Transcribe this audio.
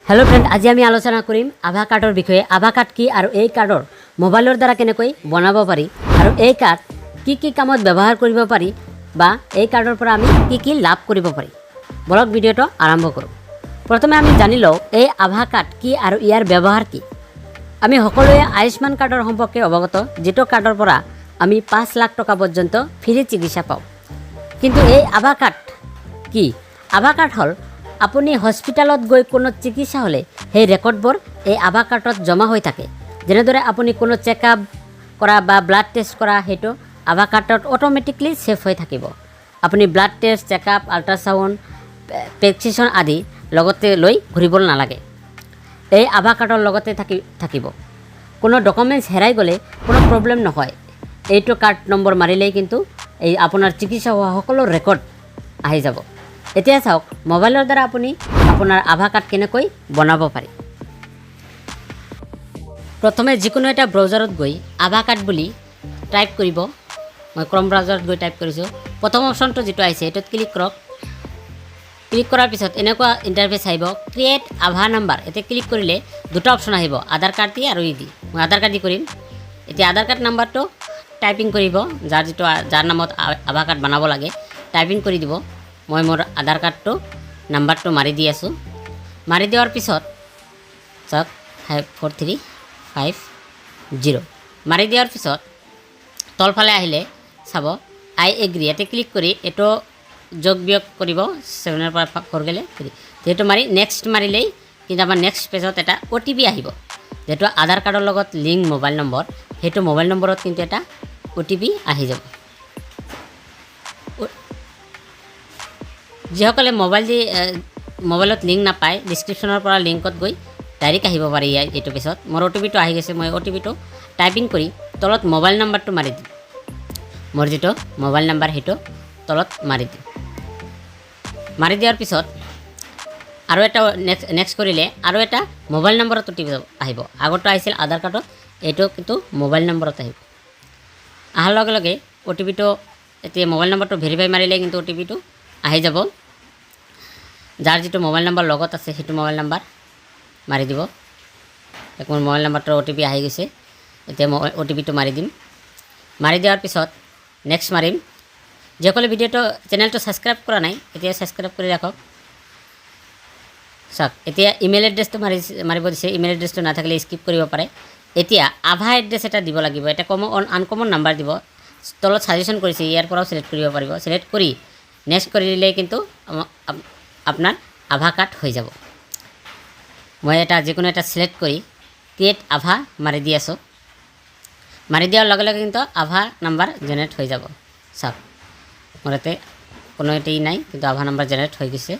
Hello friend, आज आमी आलोचना करिम आभा कार्डर विषय। आभा कार्ड कि और এই कार्डर मोबाइलर द्वारा केनेকৈ बनाब पारि और এই कार्ड কি কামত व्यवहार करिब पारि बा এই कार्डर पर आमी কি लाभ करिब पारि। ब्लॉग भिडिओটো आरम्भ करूँ। प्रथमे आमी जानि लওঁ এই आभा कार्ड कि और ইয়াर व्यवहार कि। आमी सकलोৱে आयुष्मान कार्डर सम्पर्के अवगत, जेটো कार्डर पर आमी 5 लाख टका पर्यन्त फ्री चिकित्सा पाওঁ। किन्तु এই आभा कार्ड कि? आभा कार्ड हल আপুনি হস্পিটালত গৈ কোনো চিকিৎসা হলে সেই ৰেকৰ্ডবোৰ এই আভা কাৰ্ডত জমা হৈ থাকে। যেনেদৰে আপুনি কোনো চেকআপ কৰা বা ব্লাড টেষ্ট কৰা সেইটো আভা কাৰ্ডত অটোমেটিকলি সেভ হৈ থাকিব। আপুনি ব্লাড টেষ্ট, চেকআপ, আল্ট্ৰাসাউণ্ড, প্ৰেছক্ৰিপশ্যন আদি লগতে লৈ ঘূৰিব নালাগে। এই আভা কাৰ্ডৰ লগতে থাকিব। কোনো ডকুমেণ্টছ হেৰাই গ'লে কোনো প্ৰব্লেম নহয়। এইটো কাৰ্ড নম্বৰ মাৰিলেই কিন্তু এই আপোনাৰ চিকিৎসা হোৱা সকলো ৰেকৰ্ড আহি যাব। এতিয়া চাওক মোবাইলৰ দ্বাৰা আপুনি আপোনাৰ আভা কাৰ্ড কেনেকৈ বনাব পাৰি। প্ৰথমে যিকোনো এটা ব্ৰাউজাৰত গৈ আভা কাৰ্ড বুলি টাইপ কৰিব। মই ক্ৰম ব্ৰাউজাৰত গৈ টাইপ কৰিছোঁ। প্ৰথম অপশ্যনটো যিটো আহিছে এইটোত ক্লিক কৰক। ক্লিক কৰাৰ পিছত এনেকুৱা ইণ্টাৰফেচ আহিব, ক্ৰিয়েট আভা নাম্বাৰ। এতিয়া ক্লিক কৰিলে দুটা অপশ্যন আহিব, আধাৰ কাৰ্ড দি আৰু ই দি। মই আধাৰ কাৰ্ড দি কৰিম। এতিয়া আধাৰ কাৰ্ড নাম্বাৰটো টাইপিং কৰিব, যাৰ নামত আভা কাৰ্ড বনাব লাগে টাইপিং কৰি দিব। মই মোৰ আধাৰ কাৰ্ডটো নাম্বাৰটো মাৰি দি আছোঁ। মাৰি দিয়াৰ পিছত চাওক 54350 মাৰি দিয়াৰ পিছত তলফালে আহিলে চাব আই এগ্ৰি। ইয়াতে ক্লিক কৰি এইটো যোগ বিয়োগ কৰিব 7 পৰা 4 গ'লে 3। সেইটো মাৰি নেক্সট মাৰিলেই কিন্তু আমাৰ নেক্সট পেজত এটা OTP আহিব, যেটো আধাৰ কাৰ্ডৰ লগত লিংক মোবাইল নম্বৰ। সেইটো মোবাইল নম্বৰত কিন্তু এটা OTP আহি যাব। যিসকলে মোবাইলত লিংক নাপায়, ডিছক্ৰিপশ্যনৰ পৰা লিংকত গৈ ডাইৰেক্ট আহিব পাৰি এইটো পিছত। মোৰ OTPটো আহি গৈছে। মই OTPটো টাইপিং কৰি তলত মোবাইল নাম্বাৰটো মাৰি দিম। মোৰ যিটো মোবাইল নাম্বাৰ সেইটো তলত মাৰি দিম। মাৰি দিয়াৰ পিছত আৰু এটা নেক্সট কৰিলে আৰু এটা মোবাইল নম্বৰত OTP আহিব। আগৰটো আহিছিল আধাৰ কাৰ্ডত, এইটো কিন্তু মোবাইল নম্বৰত আহিব। অহাৰ লগে লগে OTPটো এতিয়া মোবাইল নম্বৰটো ভেৰিফাই মাৰিলে কিন্তু OTPটো আহি যাব। যাৰ যিটো মোবাইল নম্বৰ লগত আছে সেইটো মোবাইল নম্বৰ মাৰি দিব। মোৰ মোবাইল নম্বৰটোৰ OTP আহি গৈছে। এতিয়া মই OTPটো মাৰি দিম। মাৰি দিয়াৰ পিছত নেক্সট মাৰিম। যিসকলে চেনেলটো ছাবস্ক্ৰাইব কৰা নাই এতিয়া ছাবস্ক্ৰাইব কৰি ৰাখক। চাওক এতিয়া ইমেইল এড্ৰেছটো মাৰিব দিছে। ইমেইল এড্ৰেছটো নাথাকিলে স্কিপ কৰিব পাৰে। এতিয়া আভা এড্ৰেছ এটা দিব লাগিব। এটা আনকমন নাম্বাৰ দিব। তলত ছাজেশ্যন কৰিছে, ইয়াৰ পৰাও চিলেক্ট কৰিব পাৰিব। চিলেক্ট কৰি নেক্সট কৰি দিলে কিন্তু আপোনাৰ আভা কাৰ্ড হৈ যাব। মই এটা যিকোনো এটা চিলেক্ট কৰি ক্ৰিয়েট আভা মাৰি দি আছোঁ। মাৰি দিয়াৰ লগে লগে কিন্তু আভা নাম্বাৰ জেনেৰেট হৈ যাব। চাওক মোৰ ইয়াতে কোনো এটাই নাই কিন্তু আভা নাম্বাৰ জেনেৰেট হৈ গৈছে।